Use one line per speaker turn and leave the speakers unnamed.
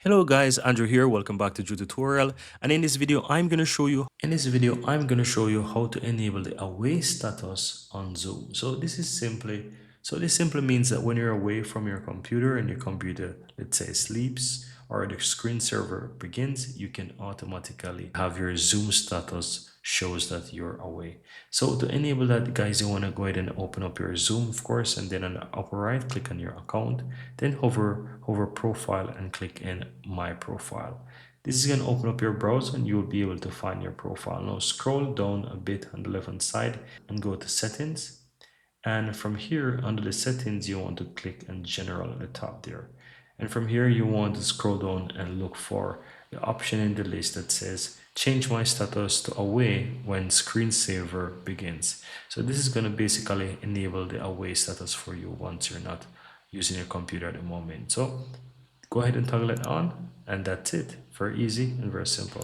Hello guys, Andrew here. Welcome back to Drew Tutorial. And in this video, I'm gonna show you how to enable the away status on Zoom. So this simply means that when you're away from your computer and your computer, let's say, sleeps or the screen server begins, you can automatically have your Zoom status shows that you're away. So to enable that, guys, you want to go ahead and open up your Zoom, of course, and then on the upper right, click on your account, then hover profile and click in my profile. This is going to open up your browser and you'll be able to find your profile. Now scroll down a bit on the left hand side and go to settings. And from here, under the settings, you want to click on general at the top there. And from here, you want to scroll down and look for the option in the list that says change my status to away when screensaver begins. So this is going to basically enable the away status for you once you're not using your computer at the moment. So go ahead and toggle it on, and that's it. Very easy and very simple.